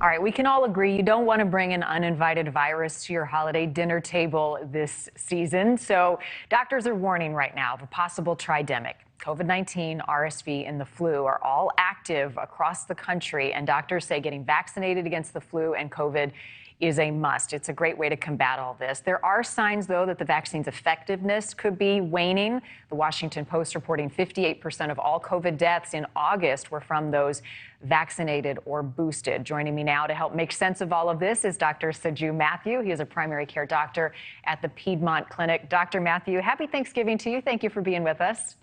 All right, we can all agree you don't want to bring an uninvited virus to your holiday dinner table this season. So doctors are warning right now of a possible tridemic. COVID-19, RSV, and the flu are all active across the country, and doctors say getting vaccinated against the flu and COVID is a must. It's a great way to combat all this. There are signs, though, that the vaccine's effectiveness could be waning. The Washington Post reporting 58% of all COVID deaths in August were from those vaccinated or boosted. Joining me now to help make sense of all of this is Dr. Saju Mathew. He is a primary care doctor at the Piedmont Clinic. Dr. Mathew, happy Thanksgiving to you. Thank you for being with us.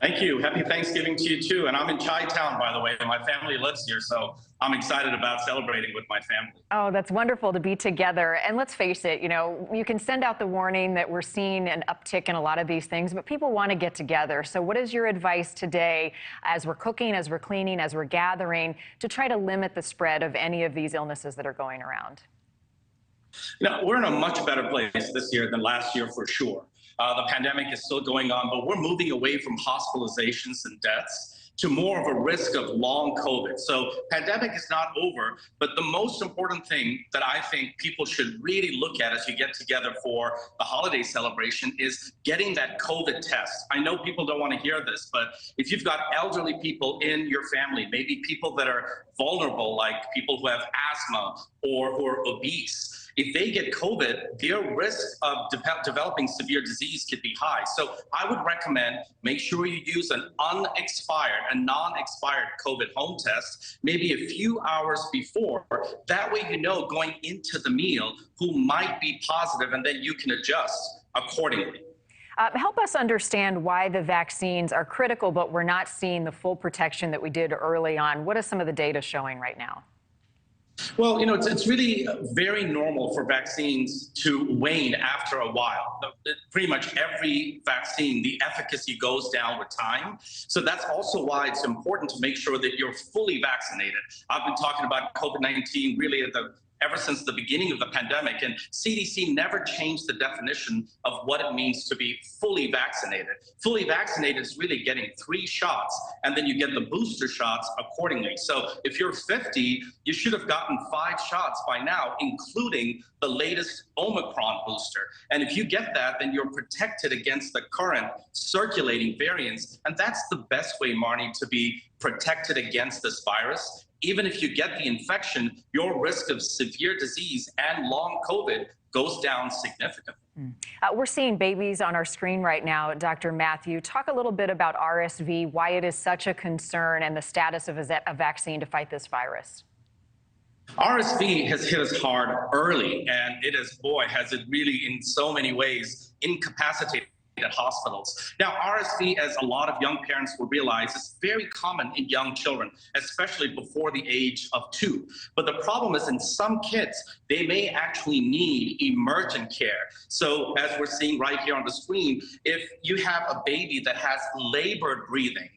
Thank you. Happy Thanksgiving to you, too. And I'm in Chi-Town, by the way. My family lives here, so I'm excited about celebrating with my family. Oh, that's wonderful to be together. And let's face it, you can send out the warning that we're seeing an uptick in a lot of these things, but people want to get together. So what is your advice today as we're cooking, as we're cleaning, as we're gathering to try to limit the spread of any of these illnesses that are going around? We're in a much better place this year than last year for sure. The pandemic is still going on, but we're moving away from hospitalizations and deaths to more of a risk of long COVID. So pandemic is not over, but the most important thing that I think people should really look at as you get together for the holiday celebration is getting that COVID test. I know people don't want to hear this, but if you've got elderly people in your family, maybe people that are vulnerable, like people who have asthma or who are obese, if they get COVID, their risk of developing severe disease could be high. So I would recommend make sure you use an unexpired and non-expired COVID home test, maybe a few hours before. That way, going into the meal who might be positive, and then you can adjust accordingly. Help us understand why the vaccines are critical, but we're not seeing the full protection that we did early on. What is some of the data showing right now? Well, it's really very normal for vaccines to wane after a while. Pretty much every vaccine, the efficacy goes down with time. So that's also why it's important to make sure that you're fully vaccinated. I've been talking about COVID-19 really ever since the beginning of the pandemic, and CDC never changed the definition of what it means to be fully vaccinated. Fully vaccinated is really getting 3 shots, and then you get the booster shots accordingly. So if you're 50, you should have gotten 5 shots by now, including the latest Omicron booster. And if you get that, then you're protected against the current circulating variants. And that's the best way, Marni, to be protected against this virus. Even if you get the infection, your risk of severe disease and long COVID goes down significantly. We're seeing babies on our screen right now. Dr. Mathew, talk a little bit about RSV, why it is such a concern, and the status of a vaccine to fight this virus. RSV has hit us hard early, and has it really in so many ways incapacitated at hospitals. Now, RSV, as a lot of young parents will realize, is very common in young children, especially before the age of 2. But the problem is in some kids, they may actually need emergent care. So as we're seeing right here on the screen, if you have a baby that has labored breathing,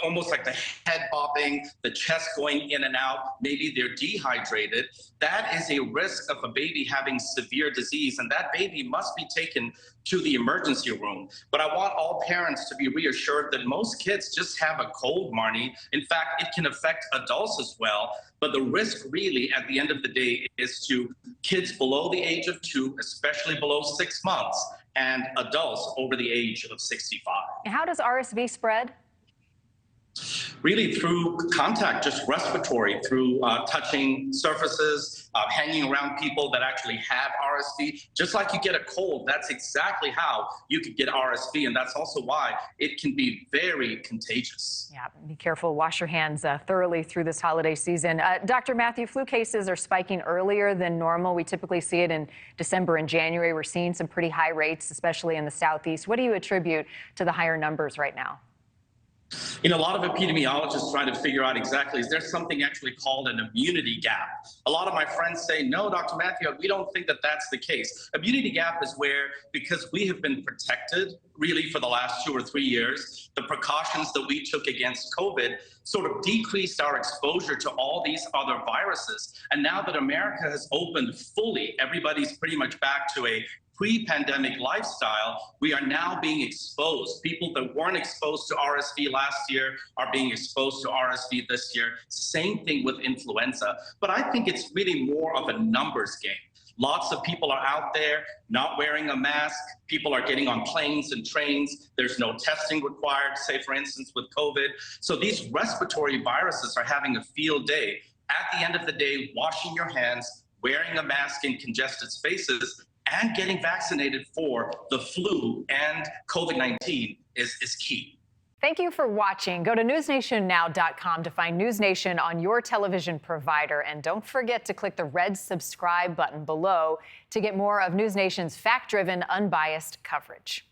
almost like the head bobbing, the chest going in and out, maybe they're dehydrated, that is a risk of a baby having severe disease, and that baby must be taken to the emergency room. But I want all parents to be reassured that most kids just have a cold, Marni. In fact, it can affect adults as well. But the risk really at the end of the day is to kids below the age of 2, especially below 6 months, and adults over the age of 65. How does RSV spread? Really through contact, just respiratory, through touching surfaces, hanging around people that actually have RSV. Just like you get a cold, that's exactly how you could get RSV, and that's also why it can be very contagious. Yeah, be careful. Wash your hands thoroughly through this holiday season. Dr. Mathew, flu cases are spiking earlier than normal. We typically see it in December and January. We're seeing some pretty high rates, especially in the Southeast. What do you attribute to the higher numbers right now? A lot of epidemiologists try to figure out exactly, is there something actually called an immunity gap? A lot of my friends say, no, Dr. Mathew, we don't think that that's the case. Immunity gap is where, because we have been protected really for the last 2 or 3 years, the precautions that we took against COVID sort of decreased our exposure to all these other viruses. And now that America has opened fully, everybody's pretty much back to a pre-pandemic lifestyle, we are now being exposed. People that weren't exposed to RSV last year are being exposed to RSV this year. Same thing with influenza. But I think it's really more of a numbers game. Lots of people are out there not wearing a mask. People are getting on planes and trains. There's no testing required, say, for instance, with COVID. So these respiratory viruses are having a field day. At the end of the day, washing your hands, wearing a mask in congested spaces, and getting vaccinated for the flu and COVID-19 is key. Thank you for watching. Go to newsnationnow.com to find NewsNation on your television provider. And don't forget to click the red subscribe button below to get more of NewsNation's fact-driven, unbiased coverage.